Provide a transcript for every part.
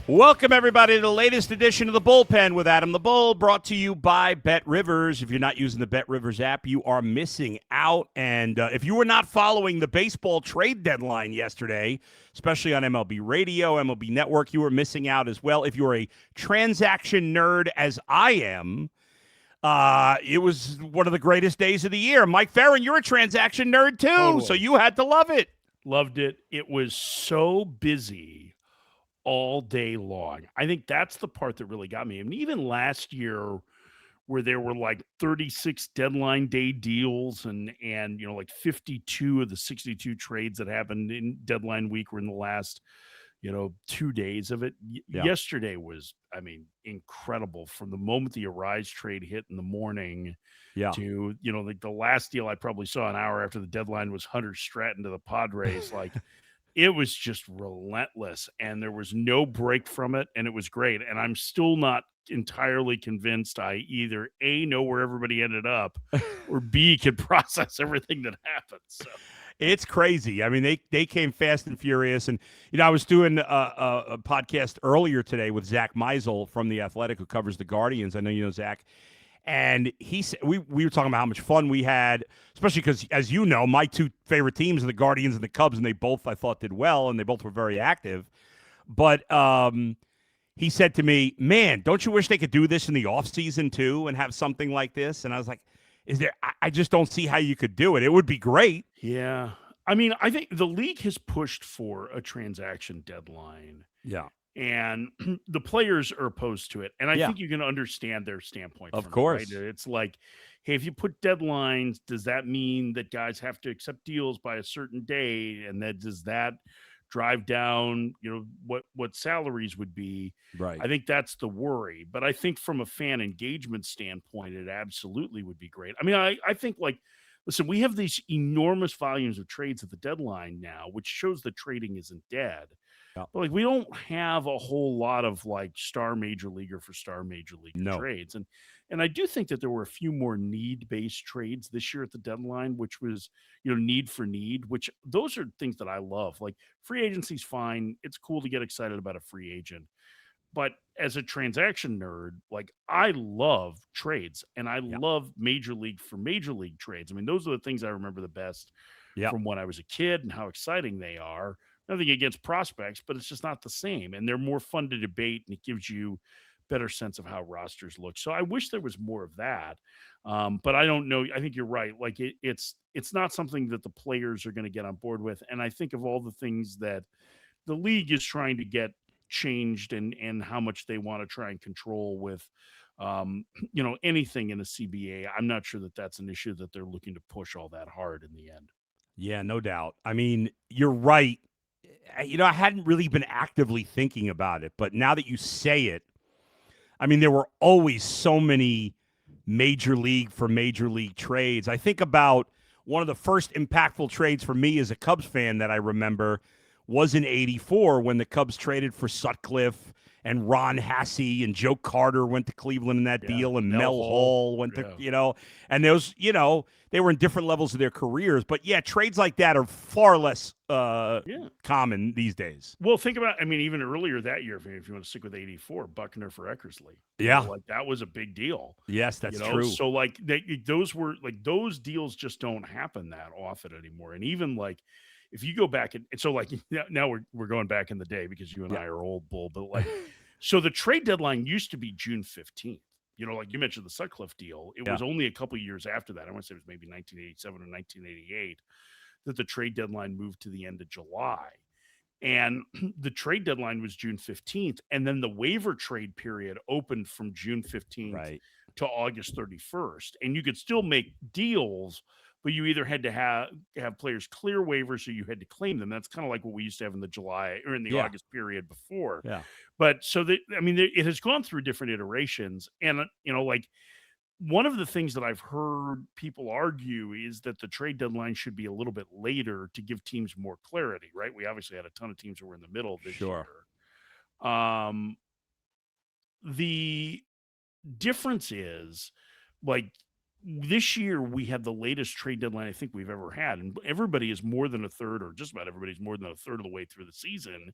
Welcome, everybody, to the latest edition of The Bullpen with Adam the Bull, brought to you by Bet Rivers. If you're not using the Bet Rivers app, you are missing out. And if you were not following the baseball trade deadline yesterday, especially on MLB Radio, MLB Network, you were missing out as well. If you're a transaction nerd, as I am, it was one of the greatest days of the year. Mike Ferrin, you're a transaction nerd, too, Totally. so you had to love it. Loved it. It was so busy all day long. I think that's the part that really got me. I mean, even last year where there were like 36 deadline day deals and like 52 of the 62 trades that happened in deadline week were in the last 2 days of it. Yeah. Yesterday was, I mean, incredible from the moment the Arise trade hit in the morning to, like the last deal I probably saw an hour after the deadline was Hunter Stratton to the Padres. Like, it was just relentless and there was no break from it. And it was great. And I'm still not entirely convinced I either A, know where everybody ended up or B, could process everything that happened. So it's crazy. I mean, they came fast and furious. And, I was doing a podcast earlier today with Zach Meisel from The Athletic, who covers the Guardians. I know you know Zach. And he said we were talking about how much fun we had, especially because, as you know, my two favorite teams are the Guardians and the Cubs, and they both, I thought, did well, and they both were very active. But he said to me, man, don't you wish they could do this in the offseason, too, and have something like this? And I was like, I just don't see how you could do it. It would be great. Yeah. I mean, I think the league has pushed for a transaction deadline. Yeah. And the players are opposed to it. And I think you can understand their standpoint. Of course. It, right? It's like, hey, if you put deadlines, does that mean that guys have to accept deals by a certain day? And then does that drive down, what salaries would be? Right. I think that's the worry. But I think from a fan engagement standpoint, it absolutely would be great. I mean, I think, like, listen, we have these enormous volumes of trades at the deadline now, which shows that trading isn't dead. Yeah. But, like, we don't have a whole lot of like star major leaguer for star major league trades. And I do think that there were a few more need-based trades this year at the deadline, which was, need for need, which those are things that I love. Like, free agency's fine. It's cool to get excited about a free agent. But as a transaction nerd, like, I love trades and I love major league for major league trades. I mean, those are the things I remember the best from when I was a kid and how exciting they are. Nothing against prospects, but it's just not the same. And they're more fun to debate and it gives you better sense of how rosters look. So I wish there was more of that. But I don't know. I think you're right. Like, it's not something that the players are going to get on board with. And I think of all the things that the league is trying to get changed and how much they want to try and control with, anything in the CBA. I'm not sure that that's an issue that they're looking to push all that hard in the end. Yeah, no doubt. I mean, you're right. I hadn't really been actively thinking about it, but now that you say it, I mean, there were always so many major league for major league trades. I think about one of the first impactful trades for me as a Cubs fan that I remember was in '84 when the Cubs traded for Sutcliffe and Ron Hassey and Joe Carter went to Cleveland in that deal, and Mel Hall went to, and those, they were in different levels of their careers. But yeah, trades like that are far less common these days. Well, think about, I mean, even earlier that year, if you want to stick with '84, Buckner for Eckersley. Yeah. Like, that was a big deal. Yes, that's true. So, like, those deals just don't happen that often anymore. And even, like, if you go back and so, like, now we're going back in the day because you and I are old, Bull, but, like, so the trade deadline used to be June 15th. Like you mentioned the Sutcliffe deal. It was only a couple of years after that. I want to say it was maybe 1987 or 1988 that the trade deadline moved to the end of July. And the trade deadline was June 15th. And then the waiver trade period opened from June 15th to August 31st. And you could still make deals, but you either had to have players clear waivers or you had to claim them. That's kind of like what we used to have in the July or in the August period before. Yeah. But so it has gone through different iterations. And, like, one of the things that I've heard people argue is that the trade deadline should be a little bit later to give teams more clarity, right? We obviously had a ton of teams who were in the middle of this year. The difference is, like, this year we had the latest trade deadline I think we've ever had, and everybody is more than a third, or just about everybody's more than a third of the way through the season,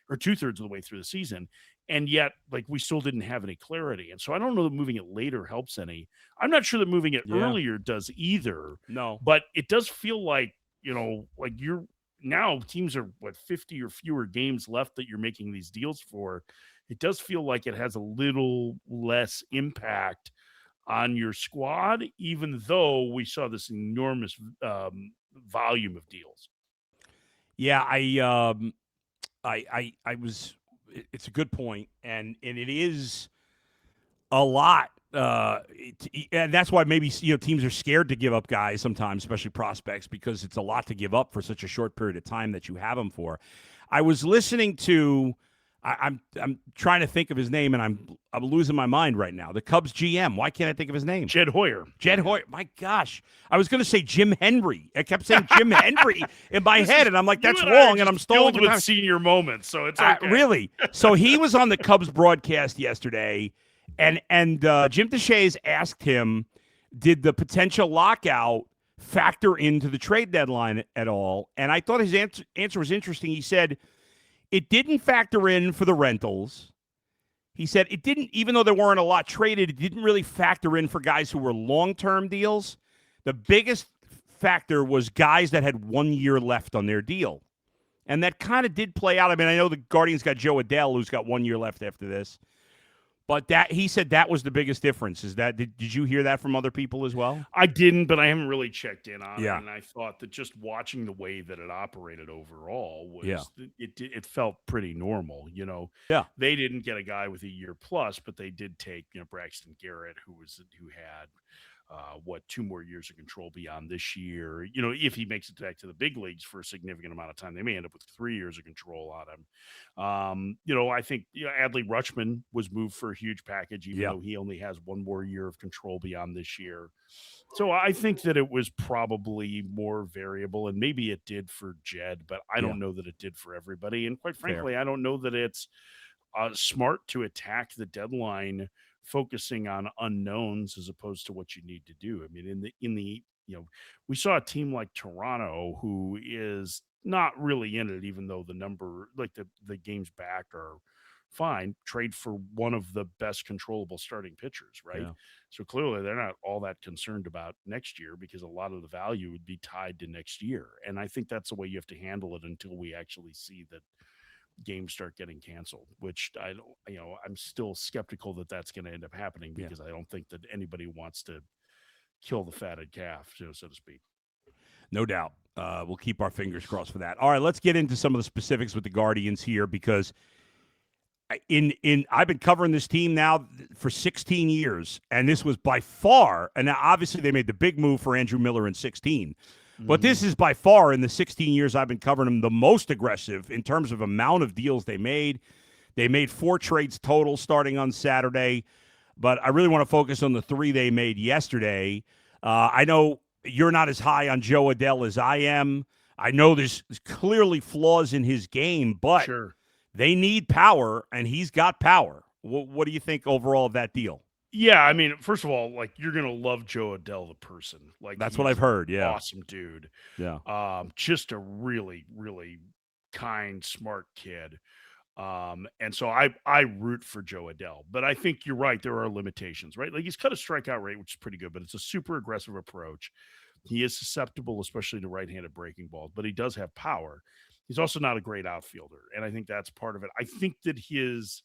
or 2/3 of the way through the season. and yet like we still didn't have any clarity. And so I don't know that moving it later helps any. I'm not sure that moving it Yeah. earlier does either. No. But it does feel like, like you're now teams are 50 or fewer games left that you're making these deals for. It does feel like it has a little less impact on your squad, even though we saw this enormous volume of deals. Yeah, I was. It's a good point, and it is a lot. And that's why maybe teams are scared to give up guys sometimes, especially prospects, because it's a lot to give up for such a short period of time that you have them for. I was listening to. I'm trying to think of his name, and I'm losing my mind right now. The Cubs GM. Why can't I think of his name? Jed Hoyer. Jed Hoyer. My gosh, I was going to say Jim Henry. I kept saying Jim Henry in my head, and I'm like, that's wrong, and I'm stalling with senior moments, so it's okay. Really. So he was on the Cubs broadcast yesterday, and Jim DeShays asked him, did the potential lockout factor into the trade deadline at all? And I thought his answer was interesting. He said it didn't factor in for the rentals. He said it didn't, even though there weren't a lot traded, it didn't really factor in for guys who were long-term deals. The biggest factor was guys that had 1 year left on their deal. And that kind of did play out. I mean, I know the Guardians got Jo Adell, who's got 1 year left after this. But that he said that was the biggest difference. Is that did you hear that from other people as well? I didn't, but I haven't really checked in on Yeah. it. And I thought that just watching the way that it operated overall was Yeah. it felt pretty normal. Yeah. They didn't get a guy with a year plus, but they did take Braxton Garrett, who had 2 more years of control beyond this year. If he makes it back to the big leagues for a significant amount of time, they may end up with 3 years of control on him. I think Adley Rutschman was moved for a huge package, even though he only has 1 more year of control beyond this year. So I think that it was probably more variable, and maybe it did for Jed, but I don't know that it did for everybody. And quite frankly, I don't know that it's smart to attack the deadline focusing on unknowns as opposed to what you need to do. I mean, we saw a team like Toronto who is not really in it, even though the number, like the games back are fine, trade for one of the best controllable starting pitchers, right? Yeah. So clearly they're not all that concerned about next year because a lot of the value would be tied to next year. And I think that's the way you have to handle it until we actually see that games start getting canceled, which I don't, I'm still skeptical that that's going to end up happening because I don't think that anybody wants to kill the fatted calf, so to speak. No doubt. We'll keep our fingers crossed for that. All right, let's get into some of the specifics with the Guardians here because I've been covering this team now for 16 years, and this was by far, and now obviously they made the big move for Andrew Miller in 16. But this is by far, in the 16 years I've been covering them, the most aggressive in terms of amount of deals they made. They made 4 trades total starting on Saturday, but I really want to focus on the 3 they made yesterday. I know you're not as high on Jo Adell as I am. I know there's clearly flaws in his game, but they need power, and he's got power. What do you think overall of that deal? Yeah, I mean, first of all, like you're gonna love Jo Adell, the person. Like that's what I've heard. Yeah, awesome dude. Yeah, just a really, really kind, smart kid. And so I root for Jo Adell, but I think you're right. There are limitations, right? Like he's cut a strikeout rate, which is pretty good, but it's a super aggressive approach. He is susceptible, especially to right-handed breaking balls, but he does have power. He's also not a great outfielder, and I think that's part of it. I think that his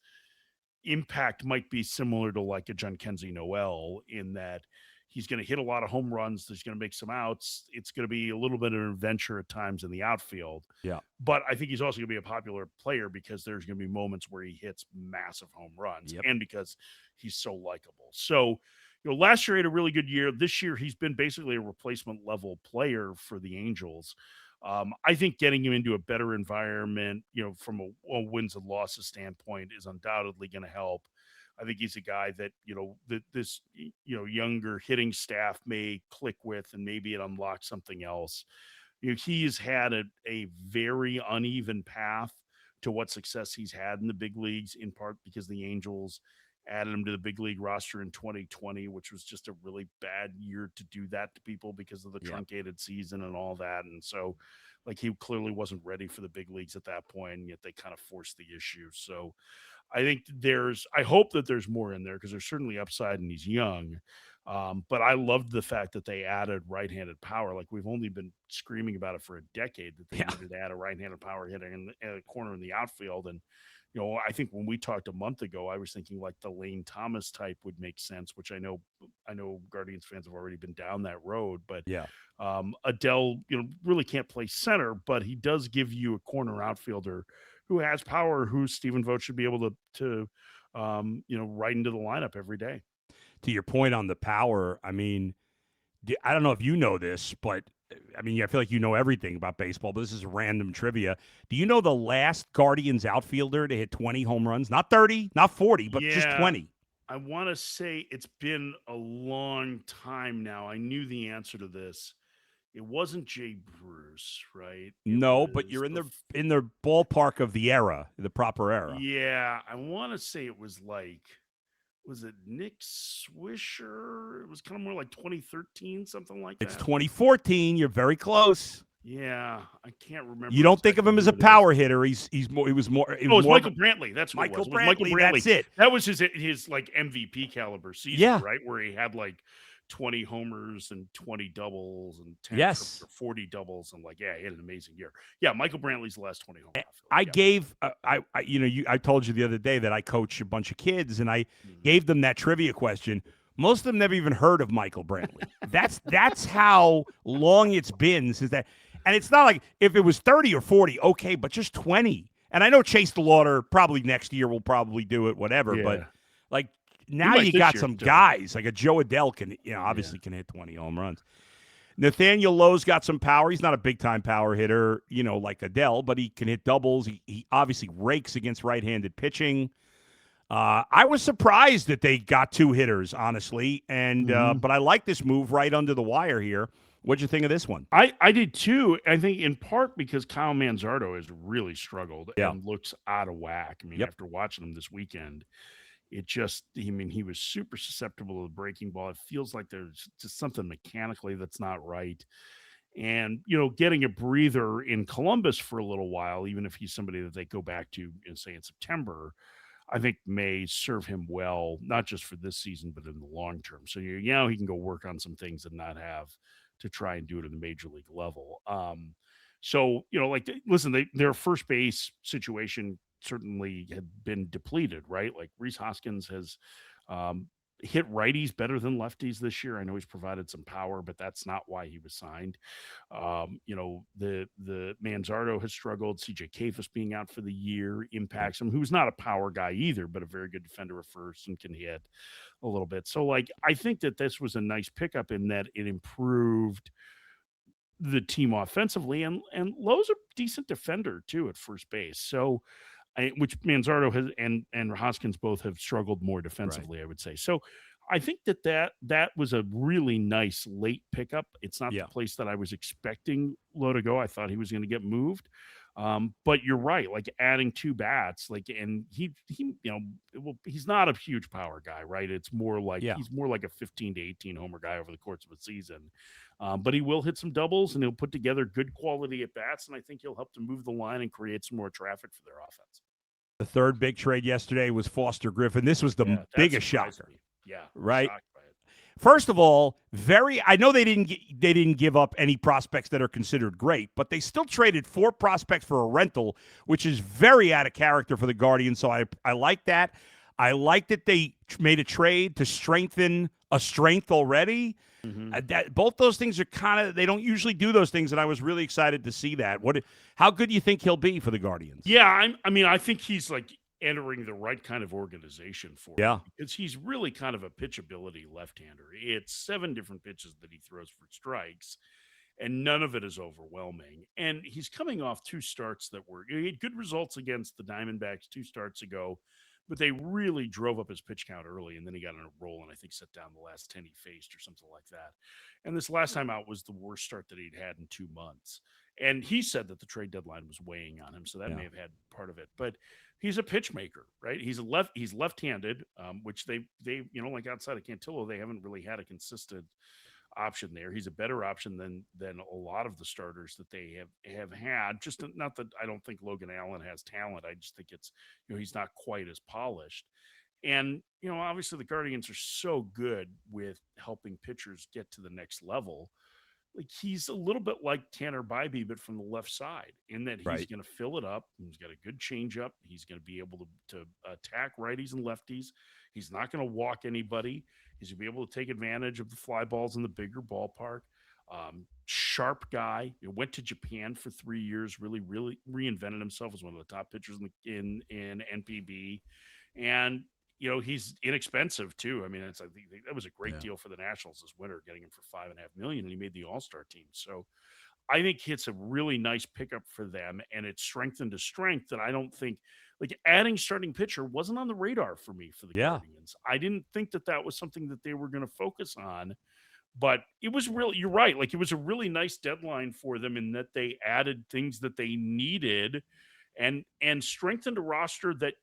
impact might be similar to like a Jhonkensy Noel in that he's going to hit a lot of home runs. He's going to make some outs. It's going to be a little bit of an adventure at times in the outfield. Yeah. But I think he's also going to be a popular player because there's going to be moments where he hits massive home runs and because he's so likable. So, last year he had a really good year. This year he's been basically a replacement level player for the Angels. I think getting him into a better environment, from a wins and losses standpoint is undoubtedly going to help. I think he's a guy that, this younger hitting staff may click with, and maybe it unlocks something else. He's had a very uneven path to what success he's had in the big leagues, in part because the Angels added him to the big league roster in 2020, which was just a really bad year to do that to people because of the truncated season and all that. And so Like he clearly wasn't ready for the big leagues at that point, and yet they kind of forced the issue. So I think I hope that there's more in there because there's certainly upside and he's young. But I loved the fact that they added right-handed power. Like we've only been screaming about it for a decade that they Yeah. needed to add a right-handed power hitter in a corner in the outfield. And, I think when we talked a month ago, I was thinking like the Lane Thomas type would make sense, which I know Guardians fans have already been down that road, but Yeah. Adell, really can't play center, but he does give you a corner outfielder who has power, who Stephen Vogt should be able to right into the lineup every day. To your point on the power, I mean, I don't know if you know this, but I mean, I feel like you know everything about baseball, but this is random trivia. Do you know the last Guardians outfielder to hit 20 home runs? Not 30, not 40, but just 20. I want to say it's been a long time now. I knew the answer to this. It wasn't Jay Bruce, right? No, but you're in the ballpark of the era, the proper era. Yeah, I want to say it was it Nick Swisher? It was kind of more like 2013, something like that. It's 2014. You're very close. Yeah, I can't remember. You don't think of him as a power hitter. He was more. It was Michael Brantley. That's what Michael it was. Brantley. Michael Brantley. That's it. That was his like MVP caliber season, right? Where he had like 20 homers and 20 doubles and 10 yes. or 40 doubles and he had an amazing year. Yeah, Michael Brantley's the last 20 home run. I told you the other day that I coach a bunch of kids and I gave them that trivia question. Most of them never even heard of Michael Brantley. That's how long it's been since that. And it's not like if it was 30 or 40, okay, but just 20. And I know Chase DeLauder probably next year will probably do it, whatever. Yeah. But like now you got some guys like a Jo Adell can, obviously can hit 20 home runs. Nathaniel Lowe's got some power. He's not a big time power hitter, like Adell, but he can hit doubles. He obviously rakes against right-handed pitching. I was surprised that they got two hitters, honestly, and but I like this move right under the wire here. What'd you think of this one? I did too. I think in part because Kyle Manzardo has really struggled and looks out of whack. I mean, after watching him this weekend, he was super susceptible to the breaking ball. It feels like there's just something mechanically that's not right. And, getting a breather in Columbus for a little while, even if he's somebody that they go back to, say, in September, I think may serve him well, not just for this season, but in the long term. So, he can go work on some things and not have to try and do it at the major league level. Listen, their first base situation certainly had been depleted, right? Like Rhys Hoskins has hit righties better than lefties this year. I know he's provided some power, but that's not why he was signed. The Manzardo has struggled. CJ Kafis being out for the year impacts him, who's not a power guy either, but a very good defender at first and can hit a little bit. So I think that this was a nice pickup in that it improved the team offensively, and Lowe's a decent defender too at first base. So which Manzardo has and Hoskins both have struggled more defensively, right. I would say. So I think that was a really nice late pickup. It's not the place that I was expecting Lowe to go. I thought he was going to get moved. But you're right, adding two bats, and he's not a huge power guy, right? It's more he's more like a 15 to 18 homer guy over the course of a season. But he will hit some doubles and he'll put together good quality at bats. And I think he'll help to move the line and create some more traffic for their offense. The third big trade yesterday was Foster Griffin. This was the biggest shocker. Yeah. Right. First of all, I know they didn't give up any prospects that are considered great, but they still traded 4 prospects for a rental, which is very out of character for the Guardians. So I like that. I like that they made a trade to strengthen a strength already. That both those things are they don't usually do those things, and I was really excited to see that. How good do you think he'll be for the Guardians? Yeah, I think he's entering the right kind of organization for him, because he's really kind of a pitchability left-hander. It's 7 different pitches that he throws for strikes, and none of it is overwhelming. And he's coming off 2 starts he had good results against the Diamondbacks 2 starts ago, but they really drove up his pitch count early, and then he got on a roll and I think set down the last 10 he faced or something like that. And this last time out was the worst start that he'd had in 2 months. And he said that the trade deadline was weighing on him, so that may have had part of it. But he's a pitch maker, right? He's left-handed, which they outside of Cantillo, they haven't really had a consistent option there. He's a better option than a lot of the starters that they have had. Just not that I don't think Logan Allen has talent. I just think it's, he's not quite as polished. And, obviously the Guardians are so good with helping pitchers get to the next level. Like, he's a little bit like Tanner Bybee, but from the left side, in that he's Right. going to fill it up. He's got a good changeup. He's going to be able to attack righties and lefties. He's not going to walk anybody. He's going to be able to take advantage of the fly balls in the bigger ballpark. Sharp guy. He went to Japan for 3 years. Really reinvented himself as one of the top pitchers in NPB, and he's inexpensive too. I mean, I think that was a great deal for the Nationals this winter, getting him for $5.5 million, and he made the All-Star team. So I think it's a really nice pickup for them, and it's strengthened to strength that I don't think, like, adding starting pitcher wasn't on the radar for me for the Guardians. I didn't think that was something that they were going to focus on, but it was really, you're right. Like, it was a really nice deadline for them in that they added things that they needed and strengthened a roster that,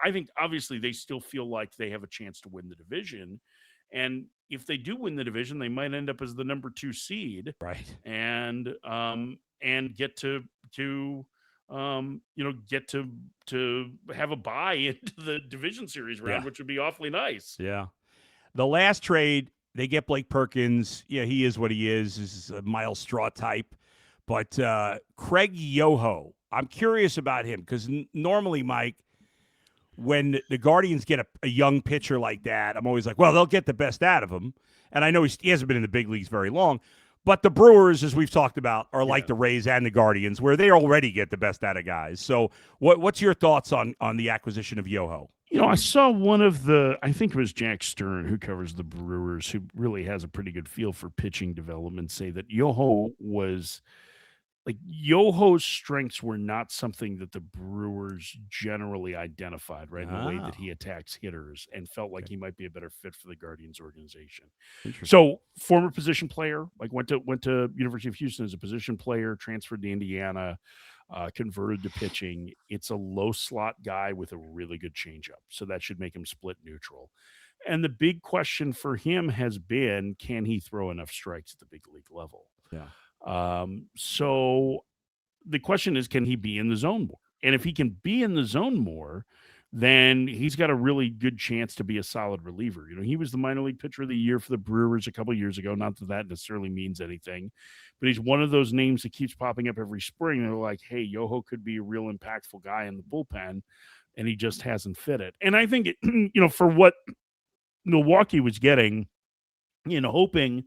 I think obviously they still feel like they have a chance to win the division. And if they do win the division, they might end up as the number 2 seed. Right. And get to get to have a bye into the division series round, which would be awfully nice. Yeah. The last trade, they get Blake Perkins. Yeah, he is what he is. This is a Miles Straw type. But Craig Yoho, I'm curious about him because normally, Mike, when the Guardians get a young pitcher like that, I'm always like, well, they'll get the best out of him. And I know he hasn't been in the big leagues very long. But the Brewers, as we've talked about, are like the Rays and the Guardians, where they already get the best out of guys. So what's your thoughts on the acquisition of Yoho? I saw I think it was Jack Stern, who covers the Brewers, who really has a pretty good feel for pitching development, say that Yoho's strengths were not something that the Brewers generally identified, right? In the way that he attacks hitters, and felt like he might be a better fit for the Guardians organization. So, former position player, went to University of Houston as a position player, transferred to Indiana, converted to pitching. It's a low slot guy with a really good changeup, so that should make him split neutral. And the big question for him has been, can he throw enough strikes at the big league level? Yeah. So the question is, can he be in the zone more? And if he can be in the zone more, then he's got a really good chance to be a solid reliever. He was the minor league pitcher of the year for the Brewers a couple of years ago. Not that that necessarily means anything, but he's one of those names that keeps popping up every spring. They're like, hey, Yoho could be a real impactful guy in the bullpen, and he just hasn't fit it. And I think, for what Milwaukee was getting, hoping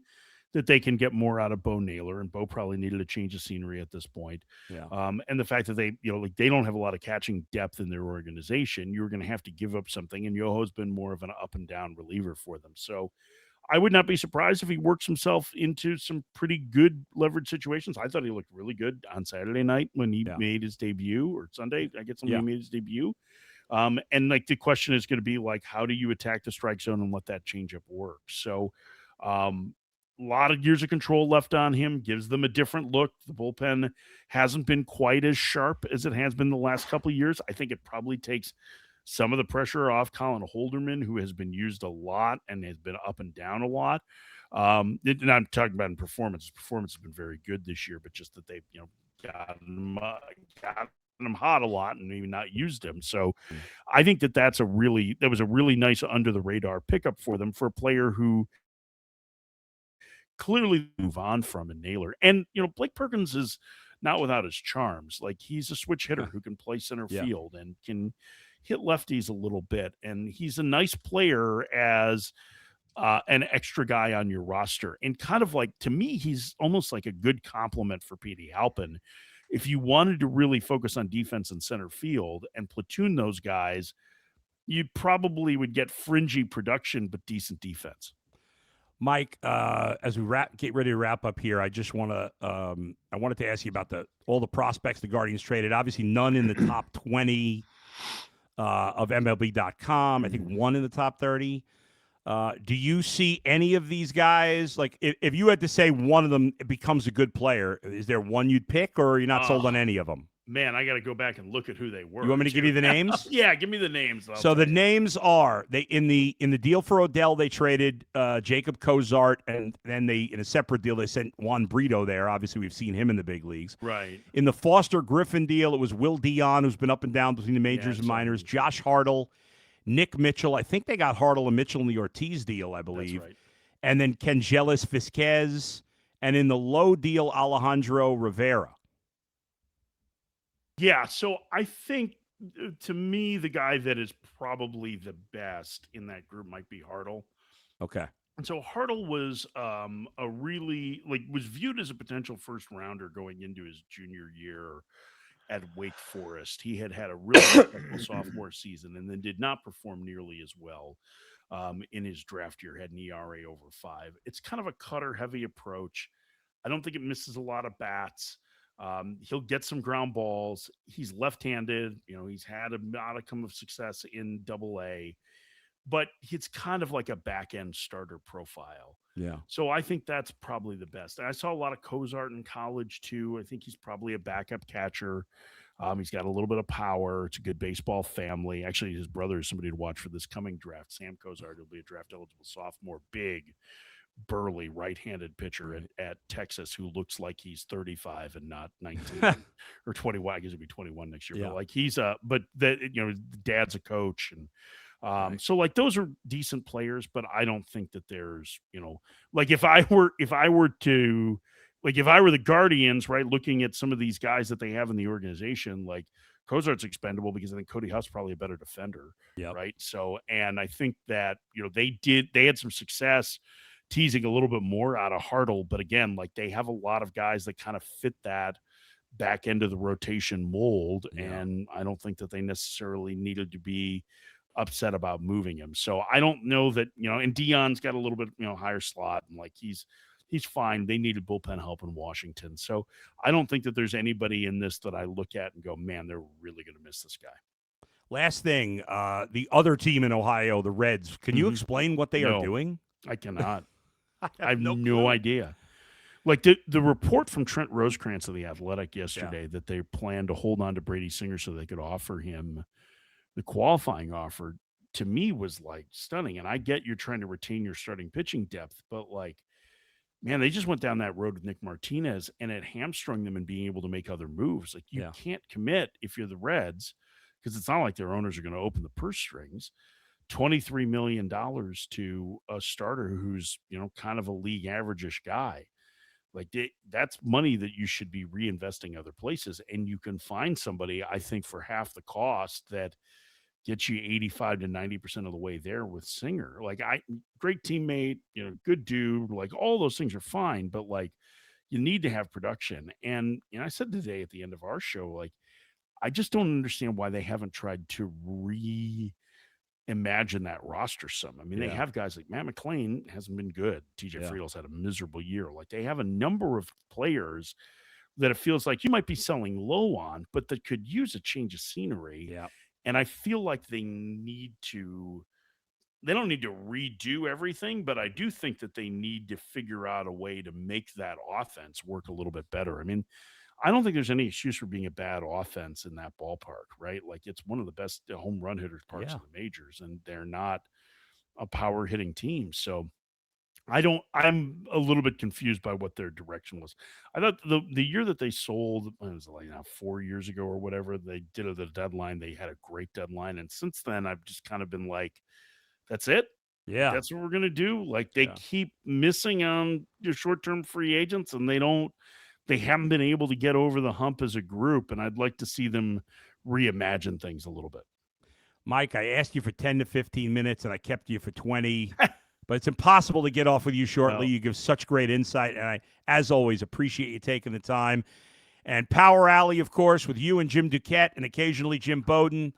that they can get more out of Bo Naylor, and Bo probably needed a change of scenery at this point. Yeah. And the fact that they don't have a lot of catching depth in their organization, you're going to have to give up something. And Yoho's been more of an up and down reliever for them. So I would not be surprised if he works himself into some pretty good leverage situations. I thought he looked really good on Saturday night when he made his debut, or Sunday, I guess, when he made his debut. And the question is going to be how do you attack the strike zone and let that changeup work? So, a lot of years of control left on him, gives them a different look. The bullpen hasn't been quite as sharp as it has been the last couple of years. I think it probably takes some of the pressure off Colin Holderman, who has been used a lot and has been up and down a lot. And I'm talking about in performance. His performance has been very good this year, but just that they've got him hot a lot and maybe not used him. So I think that was a really nice under the radar pickup for them, for a player who clearly move on from in Naylor. And, Blake Perkins is not without his charms. He's a switch hitter who can play center field and can hit lefties a little bit. And he's a nice player as an extra guy on your roster. And kind of to me, he's almost like a good complement for Petey Halpin. If you wanted to really focus on defense and center field and platoon those guys, you probably would get fringy production, but decent defense. Mike, as we get ready to wrap up here, I just want to I wanted to ask you about all the prospects the Guardians traded. Obviously, none in the top 20 of MLB.com. I think one in the top 30. Do you see any of these guys? If you had to say one of them becomes a good player, is there one you'd pick, or are you not sold on any of them? Man, I got to go back and look at who they were. You want me to give you the names? Yeah, give me the names. So the names are in the deal for Adell, they traded Jacob Cozart, and then in a separate deal they sent Juan Brito there. Obviously, we've seen him in the big leagues. Right. In the Foster Griffin deal, it was Will Dion, who's been up and down between the majors and minors. Josh Hartle, Nick Mitchell. I think they got Hartle and Mitchell in the Ortiz deal, I believe. That's right. And then Kengelis Vizquez, and in the Lowe deal, Alejandro Rivera. Yeah, so I think, to me, the guy that is probably the best in that group might be Hartle. Okay. And so Hartle was was viewed as a potential first rounder going into his junior year at Wake Forest. He had a really successful sophomore season and then did not perform nearly as well in his draft year, had an ERA over 5. It's kind of a cutter-heavy approach. I don't think it misses a lot of bats. He'll get some ground balls. He's left-handed. He's had a modicum of success in Double-A, but it's kind of like a back-end starter profile. Yeah. So I think that's probably the best. I saw a lot of Cozart in college too. I think he's probably a backup catcher. He's got a little bit of power. It's a good baseball family. Actually, his brother is somebody to watch for this coming draft. Sam Cozart will be a draft-eligible sophomore, big, burly right-handed pitcher at Texas who looks like he's 35 and not 19 or 21. I guess he'll be 21 next year. Yeah. But he's dad's a coach, and so those are decent players. But I don't think that there's if I were the Guardians, right, looking at some of these guys that they have in the organization, Cozart's expendable because I think Cody Huff's probably a better defender, right? So, and I think that they had some success teasing a little bit more out of Hartle, but again, they have a lot of guys that kind of fit that back end of the rotation mold, and I don't think that they necessarily needed to be upset about moving him. So I don't know that, and Dion's got a little bit, higher slot, and he's fine. They needed bullpen help in Washington. So I don't think that there's anybody in this that I look at and go, man, they're really going to miss this guy. Last thing, the other team in Ohio, the Reds, can you explain what they are doing? I cannot. I have no idea. The report from Trent Rosecrans of The Athletic yesterday that they plan to hold on to Brady Singer so they could offer him the qualifying offer, to me was stunning. And I get you're trying to retain your starting pitching depth, but man, they just went down that road with Nick Martinez and it hamstrung them in being able to make other moves. You can't commit if you're the Reds, because it's not like their owners are going to open the purse strings. $23 million to a starter who's, kind of a league average-ish guy. That's money that you should be reinvesting other places. And you can find somebody, I think, for half the cost that gets you 85 to 90% of the way there with Singer. Great teammate, good dude, all those things are fine, but you need to have production. And I said today at the end of our show, I just don't understand why they haven't tried to imagine that roster some. I mean, they have guys like Matt McClain hasn't been good. TJ Friedel's had a miserable year. They have a number of players that it feels like you might be selling low on, but that could use a change of scenery. Yeah. And I feel like they don't need to redo everything, but I do think that they need to figure out a way to make that offense work a little bit better. I mean, I don't think there's any excuse for being a bad offense in that ballpark, right? It's one of the best home run hitters parks of the majors, and they're not a power hitting team. So I'm a little bit confused by what their direction was. I thought the year that they sold, it was 4 years ago or whatever, they did at the deadline. They had a great deadline. And since then I've just kind of been that's it. Yeah. That's what we're going to do. They keep missing on your short-term free agents, and they haven't been able to get over the hump as a group, and I'd like to see them reimagine things a little bit. Mike, I asked you for 10 to 15 minutes, and I kept you for 20, but it's impossible to get off with you shortly. No. You give such great insight, and I, as always, appreciate you taking the time. And Power Alley, of course, with you and Jim Duquette and occasionally Jim Bowden.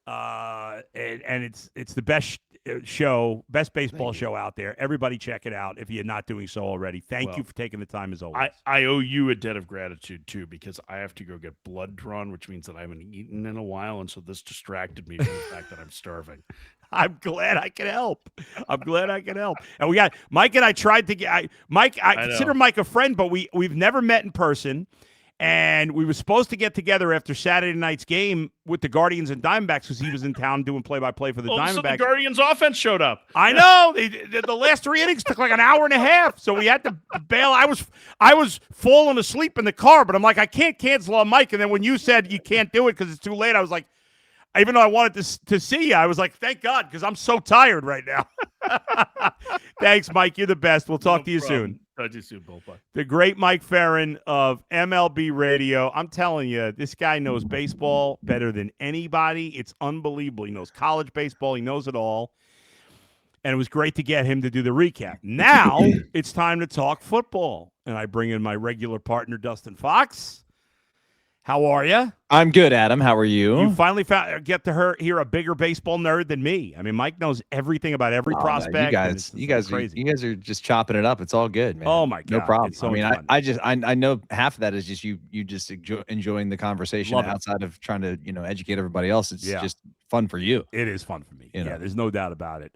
And it's the best baseball show out there. Everybody check it out if you're not doing so already. Thank you for taking the time as always. I owe you a debt of gratitude too, because I have to go get blood drawn, which means that I haven't eaten in a while, and so this distracted me from the fact that I'm starving. I'm glad I can help. And we got Mike and I tried to get Mike. I consider Mike a friend, but we've never met in person. And we were supposed to get together after Saturday night's game with the Guardians and Diamondbacks because he was in town doing play-by-play for the Diamondbacks. So the Guardians offense showed up. I know. The last 3 innings took like an hour and a half, so we had to bail. I was falling asleep in the car, but I'm like, I can't cancel on Mike. And then when you said you can't do it because it's too late, I was like, even though I wanted to see you, I was like, thank God, because I'm so tired right now. Thanks, Mike. You're the best. We'll talk to you soon. Talk to you soon, Bullpuck. The great Mike Ferrin of MLB Radio. I'm telling you, this guy knows baseball better than anybody. It's unbelievable. He knows college baseball. He knows it all. And it was great to get him to do the recap. Now it's time to talk football. And I bring in my regular partner, Dustin Fox. How are you? I'm good, Adam. How are you? You finally get to hear a bigger baseball nerd than me. I mean, Mike knows everything about every prospect. Man, you guys are just chopping it up. It's all good, man. Oh my God, no problem. So I know half of that is just you just enjoying the conversation outside of trying to educate everybody else. It's just fun for you. It is fun for me. Yeah, there's no doubt about it.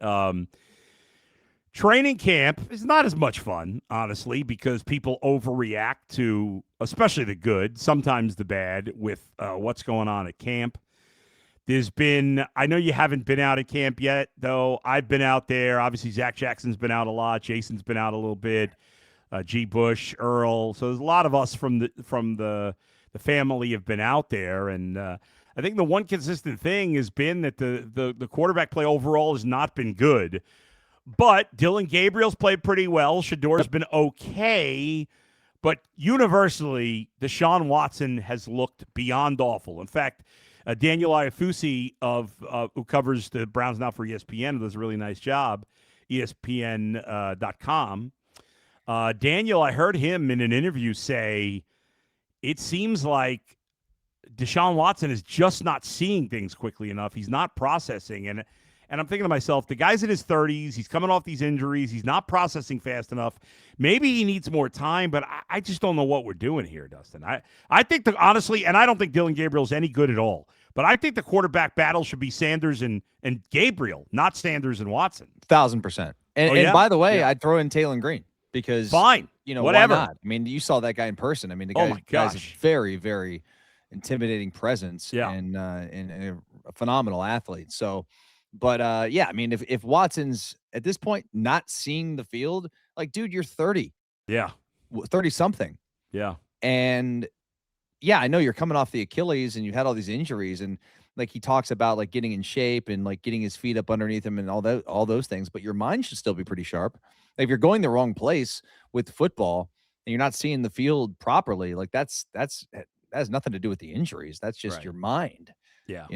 Training camp is not as much fun, honestly, because people overreact to, especially the good, sometimes the bad, with what's going on at camp. I know you haven't been out at camp yet, though. I've been out there. Obviously, Zach Jackson's been out a lot. Jason's been out a little bit. G. Bush, Earl. So there's a lot of us from the family have been out there, and I think the one consistent thing has been that the quarterback play overall has not been good. But Dylan Gabriel's played pretty well. Shador's been okay. But universally, Deshaun Watson has looked beyond awful. In fact, Daniel Iafusi who covers the Browns now for ESPN, does a really nice job, ESPN.com. Daniel, I heard him in an interview say, it seems like Deshaun Watson is just not seeing things quickly enough. He's not processing. And I'm thinking to myself, the guy's in his 30s. He's coming off these injuries. He's not processing fast enough. Maybe he needs more time, but I just don't know what we're doing here, Dustin. I think, honestly, and I don't think Dylan Gabriel's any good at all, but I think the quarterback battle should be Sanders and Gabriel, not Sanders and Watson. 1,000%. And by the way, I'd throw in Taylor Green because, fine, whatever. Why not? I mean, you saw that guy in person. I mean, the guy's a very, very intimidating presence and a phenomenal athlete. So, but I mean, if Watson's at this point not seeing the field, like, dude, you're 30. Yeah. 30 something. Yeah. And I know you're coming off the Achilles and you've had all these injuries, and like he talks about like getting in shape and like getting his feet up underneath him and all those things, but your mind should still be pretty sharp. Like, if you're going the wrong place with football and you're not seeing the field properly, like that has nothing to do with the injuries. That's just your mind. Yeah.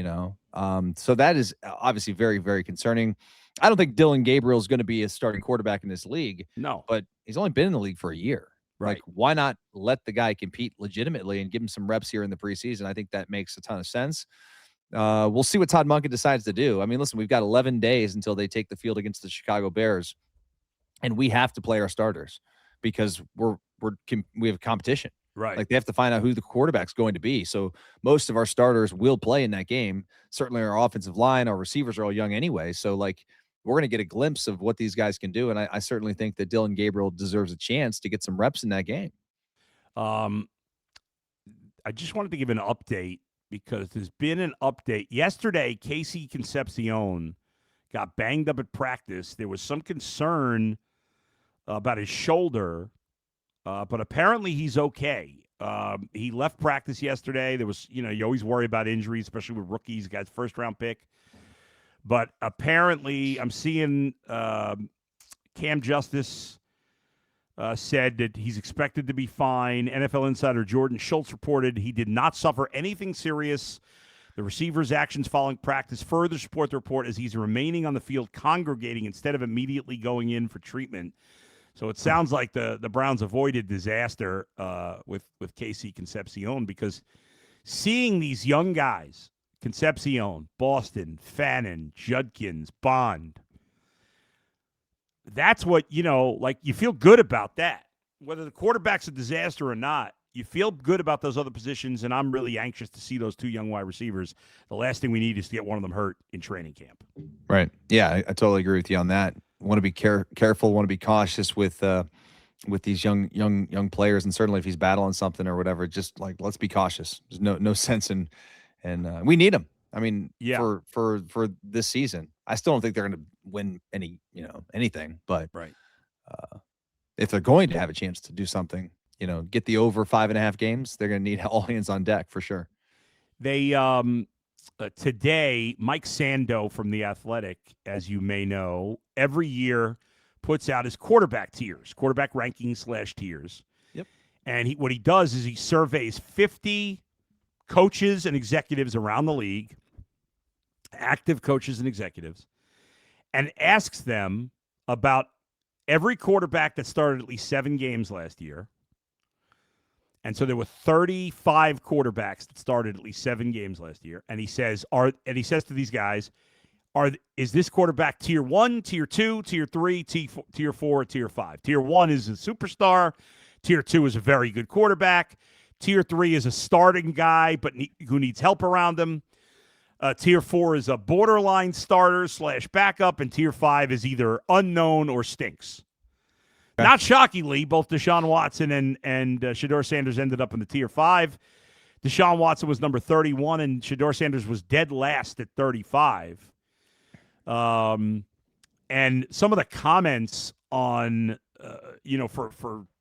So that is obviously very, very concerning. I don't think Dylan Gabriel is going to be a starting quarterback in this league. No. But he's only been in the league for a year. Right. Like, why not let the guy compete legitimately and give him some reps here in the preseason? I think that makes a ton of sense. We'll see what Todd Monken decides to do. I mean, listen, we've got 11 days until they take the field against the Chicago Bears, and we have to play our starters because we have competition. Right. Like, they have to find out who the quarterback's going to be. So most of our starters will play in that game. Certainly our offensive line, our receivers are all young anyway. So, like, we're going to get a glimpse of what these guys can do. And I certainly think that Dylan Gabriel deserves a chance to get some reps in that game. I just wanted to give an update because there's been an update. Yesterday, Casey Concepcion got banged up at practice. There was some concern about his shoulder. But apparently he's okay. He left practice yesterday. There was, you always worry about injuries, especially with rookies, guys, first-round pick. But apparently I'm seeing Cam Justice said that he's expected to be fine. NFL insider Jordan Schultz reported he did not suffer anything serious. The receiver's actions following practice further support the report as he's remaining on the field congregating instead of immediately going in for treatment. So it sounds like the Browns avoided disaster with Casey Concepcion, because seeing these young guys, Concepcion, Boston, Fannin, Judkins, Bond, that's what, like, you feel good about that. Whether the quarterback's a disaster or not, you feel good about those other positions, and I'm really anxious to see those two young wide receivers. The last thing we need is to get one of them hurt in training camp. Right. Yeah, I totally agree with you on that. Want to be careful, want to be cautious with with these young players, and certainly if he's battling something or whatever, just like let's be cautious. There's no sense in, and we need him. I mean, Yeah. for this season, I still don't think they're going to win anything, but Right. if they're going to have a chance to do something, get the over 5.5 games, they're going to need all hands on deck for sure. They today, Mike Sando from The Athletic, as you may know, every year puts out his quarterback rankings / tiers. Yep. And what he does is he surveys 50 coaches and executives around the league, active coaches and executives, and asks them about every quarterback that started at least 7 games last year. And so there were 35 quarterbacks that started at least 7 games last year. And he says, to these guys, is this quarterback tier 1, tier 2, tier 3, tier 4, or tier 5? Tier 1 is a superstar. Tier 2 is a very good quarterback. Tier 3 is a starting guy, but who needs help around him. Tier 4 is a borderline starter / backup. And tier 5 is either unknown or stinks. Okay. Not shockingly, both Deshaun Watson and Shedeur Sanders ended up in the tier 5. Deshaun Watson was number 31, and Shedeur Sanders was dead last at 35. And some of the comments on, for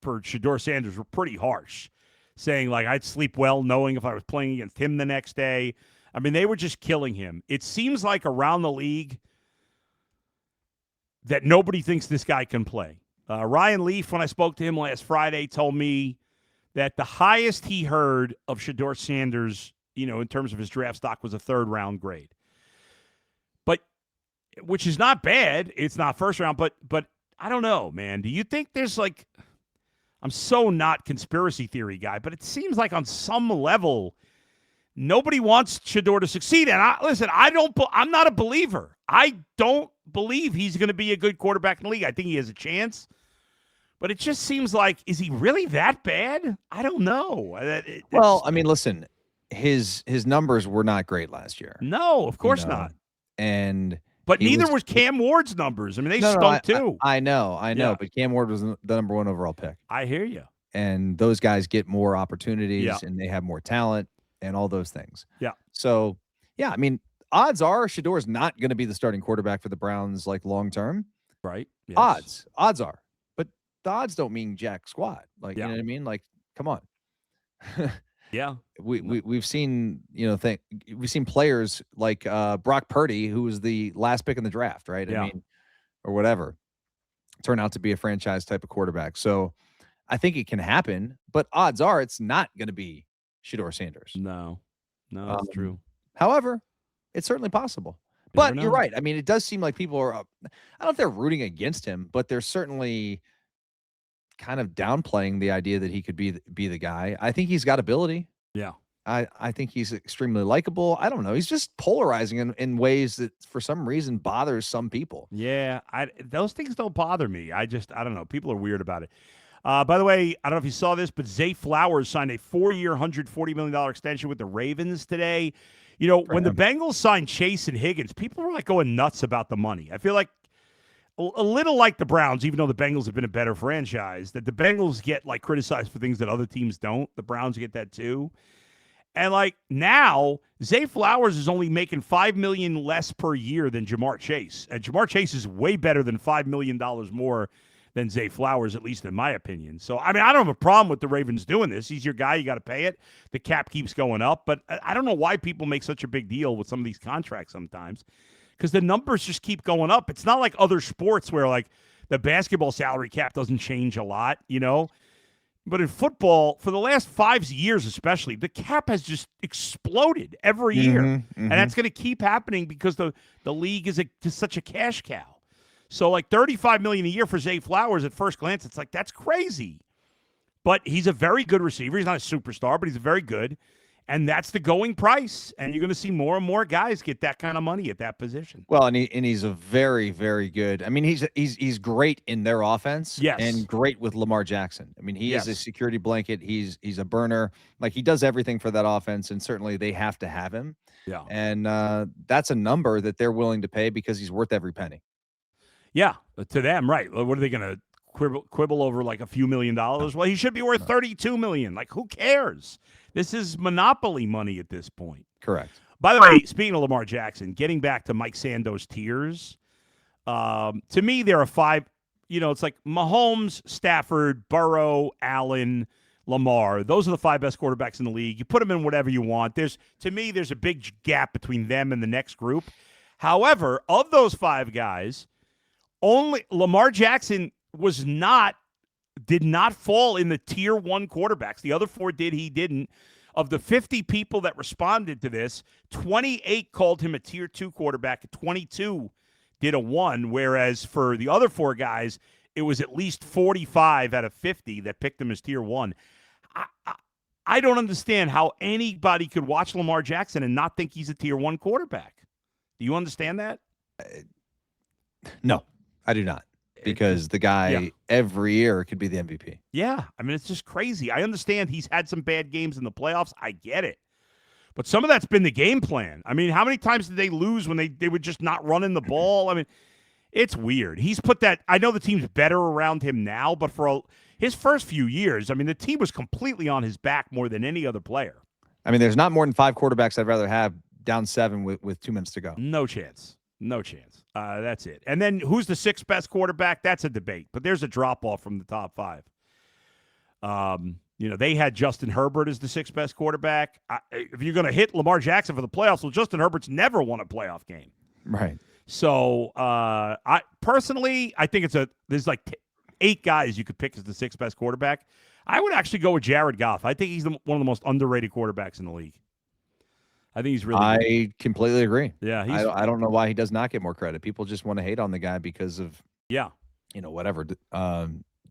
Shedeur Sanders were pretty harsh, saying, like, I'd sleep well knowing if I was playing against him the next day. I mean, they were just killing him. It seems like around the league that nobody thinks this guy can play. Ryan Leaf, when I spoke to him last Friday, told me that the highest he heard of Shedeur Sanders, in terms of his draft stock, was a 3rd-round grade. Which is not bad. It's not first round, but I don't know, man. Do you think there's like, I'm so not conspiracy theory guy, but it seems like on some level, nobody wants Shedeur to succeed. And I'm not a believer. I don't believe he's going to be a good quarterback in the league. I think he has a chance, but it just seems like, is he really that bad? I don't know. Well, I mean, listen, his numbers were not great last year. No, of course not. But neither was Cam Ward's numbers. I mean, they stunk too. I know. Yeah. But Cam Ward was the number 1 overall pick. I hear you. And those guys get more opportunities and they have more talent and all those things. Yeah. So, I mean, odds are Shedeur's not going to be the starting quarterback for the Browns, like, long term. Right. Yes. Odds are. But the odds don't mean jack squat. Like, you know what I mean? Like, come on. Yeah. We've seen, we've seen players like Brock Purdy, who was the last pick in the draft, right? Yeah. I mean, or whatever, turn out to be a franchise type of quarterback. So I think it can happen, but odds are it's not going to be Shedeur Sanders. No, that's true. However, it's certainly possible. But you're right. I mean, it does seem like people are, I don't know if they're rooting against him, but they're certainly kind of downplaying the idea that he could be the guy. I think he's got ability. Yeah. I think he's extremely likable. I don't know. He's just polarizing in ways that for some reason bothers some people. Yeah. Those things don't bother me. I don't know. People are weird about it. By the way, I don't know if you saw this, but Zay Flowers signed a 4-year, $140 million extension with the Ravens today. When the Bengals signed Chase and Higgins, people were like going nuts about the money. I feel like a little like the Browns, even though the Bengals have been a better franchise, that the Bengals get like criticized for things that other teams don't. The Browns get that too. And like now, Zay Flowers is only making $5 million less per year than Jamar Chase. And Jamar Chase is way better than $5 million more than Zay Flowers, at least in my opinion. So, I mean, I don't have a problem with the Ravens doing this. He's your guy. You got to pay it. The cap keeps going up. But I don't know why people make such a big deal with some of these contracts sometimes, because the numbers just keep going up. It's not like other sports where, like, the basketball salary cap doesn't change a lot, But in football, for the last 5 years especially, the cap has just exploded every year. And that's going to keep happening because the league is just such a cash cow. So, like, $35 million a year for Zay Flowers, at first glance, it's like, that's crazy. But he's a very good receiver. He's not a superstar, but he's very good. And that's the going price. And you're going to see more and more guys get that kind of money at that position. Well, and he's a very, very good. I mean, he's great in their offense. Yes. And great with Lamar Jackson. I mean, he is a security blanket. He's a burner. Like, he does everything for that offense, and certainly they have to have him. Yeah. And that's a number that they're willing to pay because he's worth every penny. Yeah, to them, right. What are they going to quibble over like a few $1 million. Well, he should be worth $32 million. Like, who cares? This is monopoly money at this point. Correct. By the way, speaking of Lamar Jackson, getting back to Mike Sando's tiers, to me, there are 5. It's like Mahomes, Stafford, Burrow, Allen, Lamar. Those are the 5 best quarterbacks in the league. You put them in whatever you want. To me, there's a big gap between them and the next group. However, of those 5 guys, only Lamar Jackson did not fall in the tier 1 quarterbacks. The other 4 did, he didn't. Of the 50 people that responded to this, 28 called him a tier 2 quarterback, 22 did a 1, whereas for the other 4 guys, it was at least 45 out of 50 that picked him as tier 1. I don't understand how anybody could watch Lamar Jackson and not think he's a tier 1 quarterback. Do you understand that? No, I do not. Because the guy every year could be the MVP. Yeah. I mean, it's just crazy. I understand he's had some bad games in the playoffs. I get it. But some of that's been the game plan. I mean, how many times did they lose when they would just not run in the ball? I mean, it's weird. He's put that – I know the team's better around him now, but for his first few years, I mean, the team was completely on his back more than any other player. I mean, there's not more than 5 quarterbacks I'd rather have down 7 with 2 minutes to go. No chance. No chance. That's it. And then who's the 6th best quarterback? That's a debate. But there's a drop-off from the top 5. They had Justin Herbert as the 6th best quarterback. If you're going to hit Lamar Jackson for the playoffs, well, Justin Herbert's never won a playoff game. Right. So I think there's like 8 guys you could pick as the 6th best quarterback. I would actually go with Jared Goff. I think he's one of the most underrated quarterbacks in the league. I think he's really good. I completely agree. Yeah, I don't know why he does not get more credit. People just want to hate on the guy because of whatever.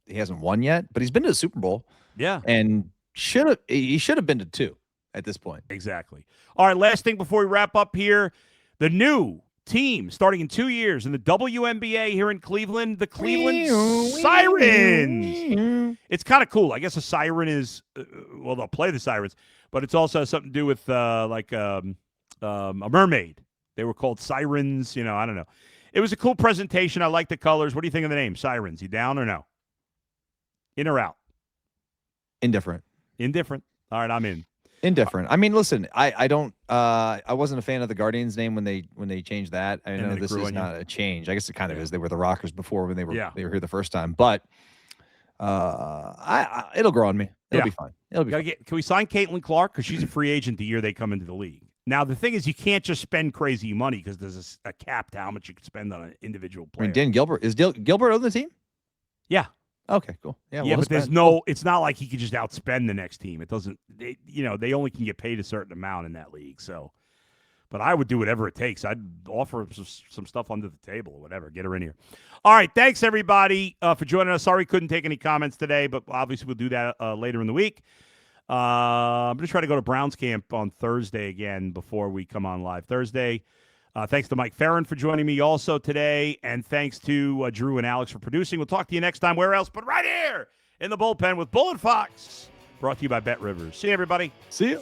He hasn't won yet, but he's been to the Super Bowl. Yeah, and he should have been to 2 at this point. Exactly. All right, last thing before we wrap up here, the new team starting in 2 years in the WNBA here in Cleveland, the Cleveland Sirens. It's kind of cool. I guess a siren is they'll play the sirens, but it's also something to do with a mermaid. They were called Sirens. I don't know. It was a cool presentation. I like the colors. What do you think of the name? Sirens. You down or no? In or out? Indifferent. All right, I'm in. Indifferent. I mean, listen, I don't. I wasn't a fan of the Guardians name when they changed that. I know this is not a change. I guess it kind of is. They were the Rockers before when they were here the first time, but it'll grow on me. It'll be fine. It'll be fine. Can we sign Caitlin Clark because she's a free agent the year they come into the league? Now the thing is, you can't just spend crazy money because there's a cap to how much you can spend on an individual player. I mean, Dan Gilbert Gilbert on the team? Yeah. Okay, cool. Yeah, but there's no. It's not like he could just outspend the next team. It doesn't. They only can get paid a certain amount in that league. So, but I would do whatever it takes. I'd offer some stuff under the table or whatever. Get her in here. All right, thanks everybody for joining us. Sorry couldn't take any comments today, but obviously we'll do that later in the week. I'm gonna try to go to Browns camp on Thursday again before we come on live Thursday. Thanks to Mike Ferrin for joining me also today, and thanks to Drew and Alex for producing. We'll talk to you next time. Where else but right here in the bullpen with Bull and Fox, brought to you by Bet Rivers. See you, everybody. See you.